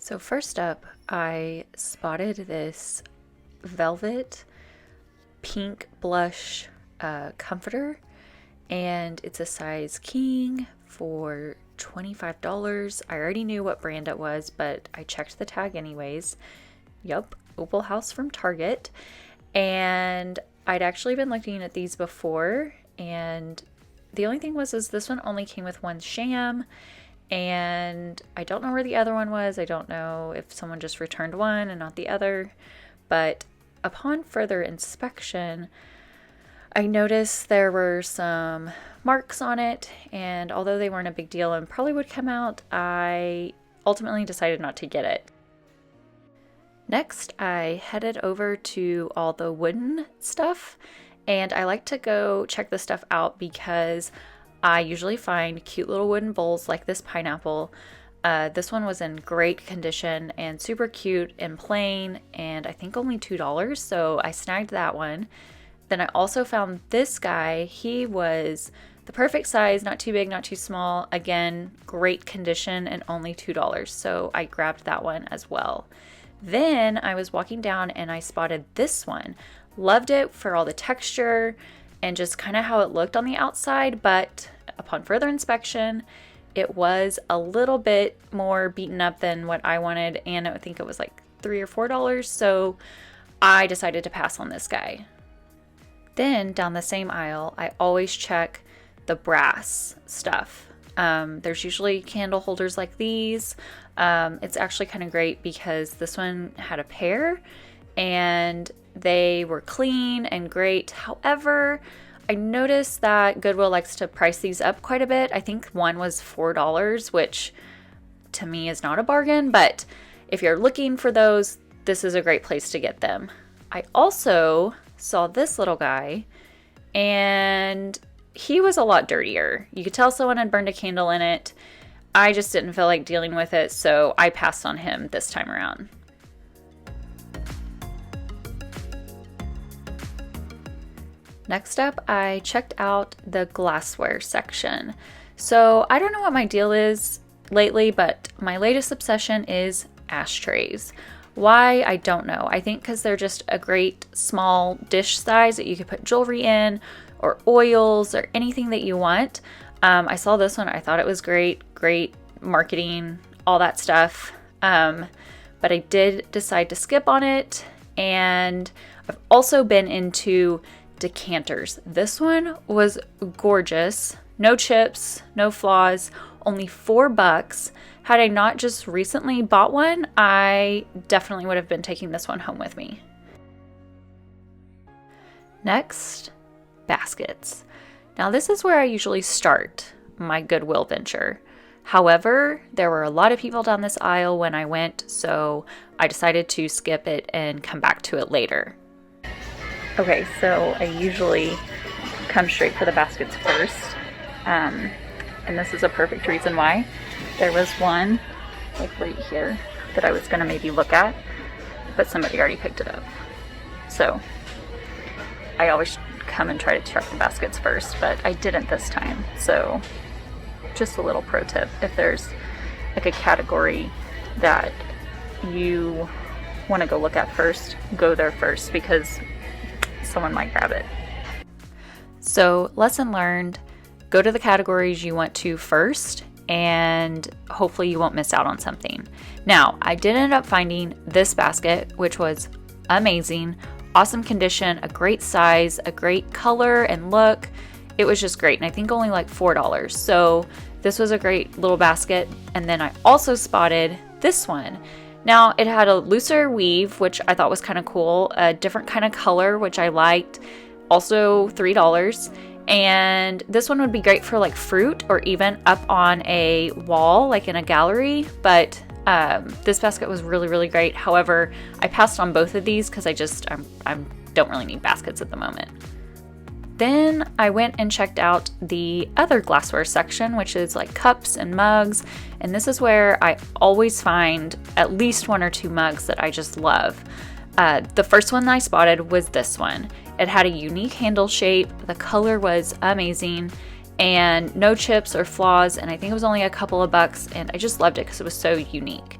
So first up, I spotted this velvet pink blush comforter, and it's a size king for $25. I already knew what brand it was, but I checked the tag anyways. Yup, Opal House from Target. And I'd actually been looking at these before, and the only thing was this one only came with one sham, and I don't know where the other one was. I don't know if someone just returned one and not the other, but upon further inspection, I noticed there were some marks on it, and although they weren't a big deal and probably would come out, I ultimately decided not to get it. Next, I headed over to all the wooden stuff, and I like to go check this stuff out because I usually find cute little wooden bowls like this pineapple. This one was in great condition and super cute and plain, and I think only $2, so I snagged that one. Then I also found this guy. He was the perfect size, not too big, not too small. Again, great condition and only $2, so I grabbed that one as well. Then I was walking down and I spotted this one. Loved it for all the texture and just kind of how it looked on the outside, but upon further inspection, it was a little bit more beaten up than what I wanted, and I think it was like $3 or $4, so I decided to pass on this guy. Then down the same aisle, I always check the brass stuff. There's usually candle holders like these. It's actually kind of great because this one had a pair and they were clean and great. However, I noticed that Goodwill likes to price these up quite a bit. I think one was $4, which to me is not a bargain, but if you're looking for those, this is a great place to get them. I also saw this little guy, and he was a lot dirtier. You could tell someone had burned a candle in it. I just didn't feel like dealing with it, so I passed on him this time around. Next up, I checked out the glassware section. So I don't know what my deal is lately, but my latest obsession is ashtrays. Why? I don't know. I think because they're just a great small dish size that you could put jewelry in, or oils, or anything that you want. I saw this one. I thought it was great marketing, all that stuff. But I did decide to skip on it. And I've also been into decanters. This one was gorgeous. No chips, no flaws, only $4. Had I not just recently bought one, I definitely would have been taking this one home with me. Next, baskets. Now this is where I usually start my Goodwill venture. However, there were a lot of people down this aisle when I went, so I decided to skip it and come back to it later. Okay, so I usually come straight for the baskets first, and this is a perfect reason why. There was one, like right here, that I was going to maybe look at, but somebody already picked it up. So I always come and try to check the baskets first, but I didn't this time. So just a little pro tip, if there's like a category that you want to go look at first, go there first because someone might grab it. So lesson learned, go to the categories you want to first, and hopefully you won't miss out on something. Now, I did end up finding this basket, which was amazing, awesome condition, a great size, a great color and look. It was just great, and I think only like $4. So this was a great little basket. And then I also spotted this one. Now, it had a looser weave, which I thought was kind of cool, a different kind of color, which I liked, also $3. And this one would be great for like fruit or even up on a wall, like in a gallery. But this basket was really great. However, I passed on both of these because I don't really need baskets at the moment. Then I went and checked out the other glassware section, which is like cups and mugs. And this is where I always find at least one or two mugs that I just love. The first one I spotted was this one. It had a unique handle shape, the color was amazing, and no chips or flaws, and I think it was only a couple of bucks, and I just loved it because it was so unique.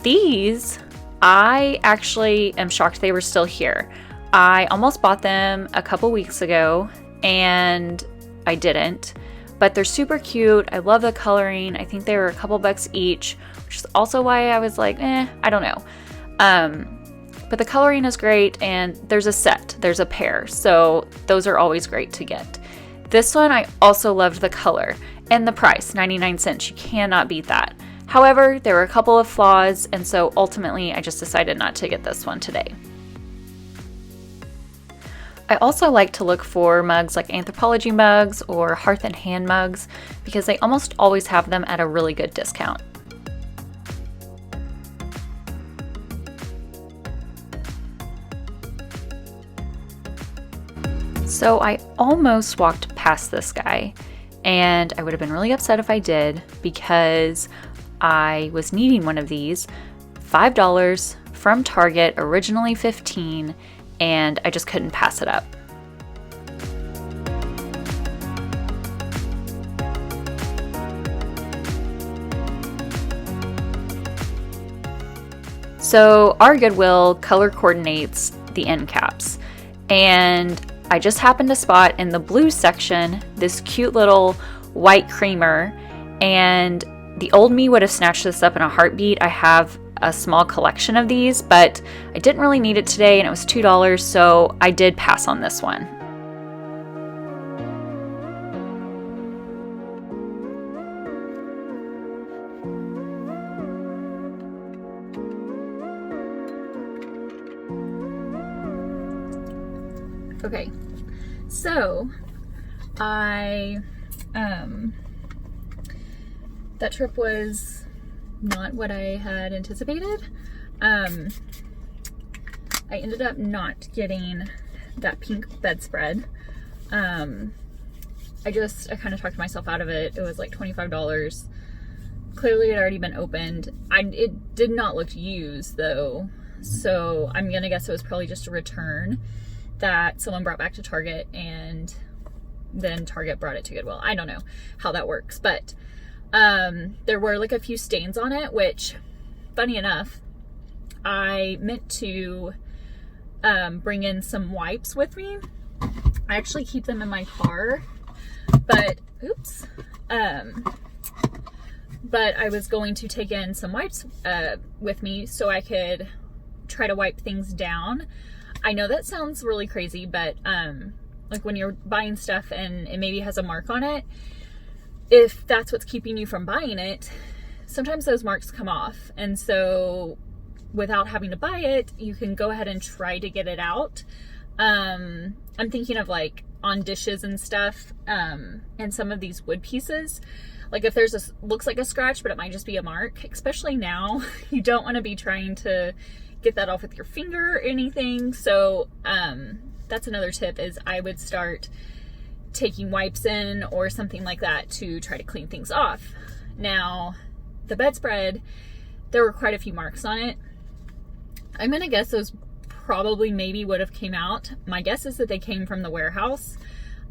These, I actually am shocked they were still here. I almost bought them a couple weeks ago and I didn't, but they're super cute. I love the coloring. I think they were a couple bucks each, which is also why I was like, I don't know. But the coloring is great, and there's a pair, so those are always great to get. This one, I also loved the color and the price, 99 cents. You cannot beat that. However, there were a couple of flaws, and so ultimately I just decided not to get this one today. I also like to look for mugs like Anthropologie mugs or Hearth and Hand mugs because they almost always have them at a really good discount. So I almost walked past this guy, and I would have been really upset if I did because I was needing one of these. $5 from Target, originally $15, and I just couldn't pass it up. So our Goodwill color coordinates the end caps, and I just happened to spot in the blue section this cute little white creamer, and the old me would have snatched this up in a heartbeat. I have a small collection of these, but I didn't really need it today, and it was $2, so I did pass on this one. Okay, so that trip was not what I had anticipated. I ended up not getting that pink bedspread. I kind of talked myself out of it. It was like $25. Clearly it had already been opened. It did not look used though, so I'm gonna guess it was probably just a return that someone brought back to Target and then Target brought it to Goodwill. I don't know how that works, but there were like a few stains on it, which, funny enough, I meant to bring in some wipes with me. I actually keep them in my car, but oops. But I was going to take in some wipes with me so I could try to wipe things down. I know that sounds really crazy, but like when you're buying stuff and it maybe has a mark on it, if that's what's keeping you from buying it, sometimes those marks come off. And so without having to buy it, you can go ahead and try to get it out. I'm thinking of like on dishes and stuff, and some of these wood pieces. Like if there's looks like a scratch, but it might just be a mark, especially now, you don't want to be trying to get that off with your finger or anything. So that's another tip, is I would start taking wipes in or something like that to try to clean things off. Now, the bedspread, there were quite a few marks on it. I'm gonna guess those probably maybe would have came out. My guess is that they came from the warehouse,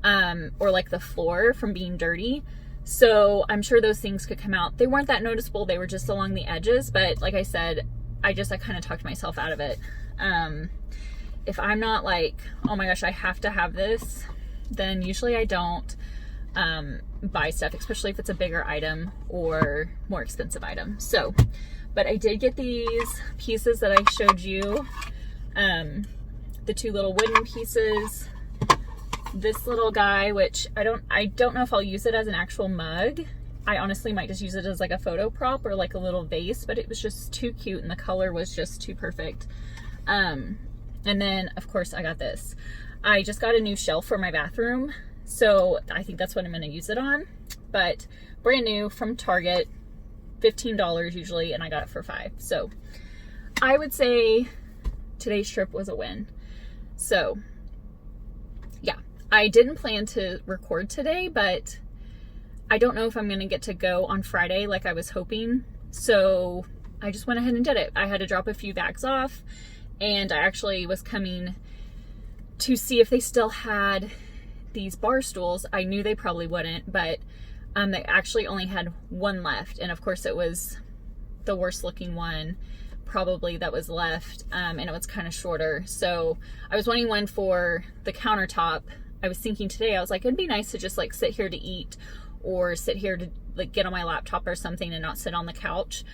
or like the floor from being dirty. So I'm sure those things could come out. They weren't that noticeable. They were just along the edges, but like I said, I kind of talked myself out of it. If I'm not like, oh my gosh, I have to have this, then usually I don't buy stuff, especially if it's a bigger item or more expensive item. So, but I did get these pieces that I showed you, the two little wooden pieces, this little guy, which I don't know if I'll use it as an actual mug. I honestly might just use it as like a photo prop or like a little vase, but it was just too cute and the color was just too perfect. And then of course I got this. I just got a new shelf for my bathroom, so I think that's what I'm going to use it on. But brand new from Target, $15 usually, and I got it for $5. So I would say today's trip was a win. So yeah, I didn't plan to record today, but I don't know if I'm going to get to go on Friday like I was hoping. So I just went ahead and did it. I had to drop a few bags off, and I actually was coming to see if they still had these bar stools. I knew they probably wouldn't, but they actually only had one left. And of course it was the worst looking one probably that was left, and it was kind of shorter. So I was wanting one for the countertop. I was thinking today, I was like, it'd be nice to just like sit here to eat, or sit here to like get on my laptop or something and not sit on the couch.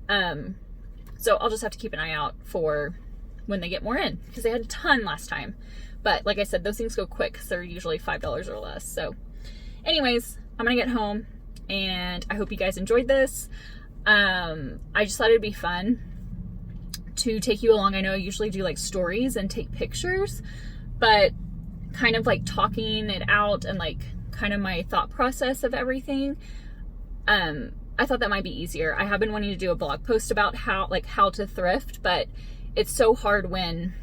So I'll just have to keep an eye out for when they get more in, because they had a ton last time. But like I said, those things go quick because they're usually $5 or less. So anyways, I'm gonna get home, and I hope you guys enjoyed this. I just thought it'd be fun to take you along. I know I usually do like stories and take pictures, but kind of like talking it out and like kind of my thought process of everything. I thought that might be easier. I have been wanting to do a blog post about how to thrift, but it's so hard when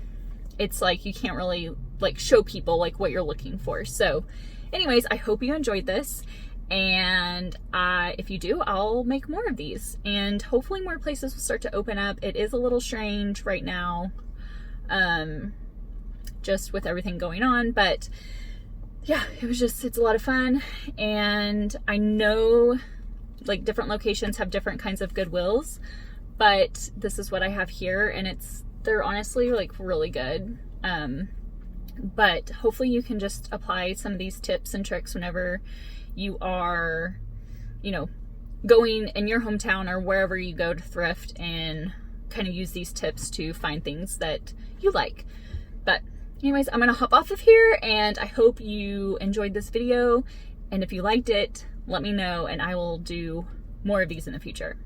it's like you can't really like show people like what you're looking for. So anyways, I hope you enjoyed this, and if you do, I'll make more of these, and hopefully more places will start to open up. It is a little strange right now, just with everything going on, but yeah, it's a lot of fun. And I know like different locations have different kinds of Goodwills, but this is what I have here, and they're honestly like really good. But hopefully you can just apply some of these tips and tricks whenever you are, going in your hometown or wherever you go to thrift, and kind of use these tips to find things that you like. But anyways, I'm gonna hop off of here, and I hope you enjoyed this video, and if you liked it, let me know, and I will do more of these in the future.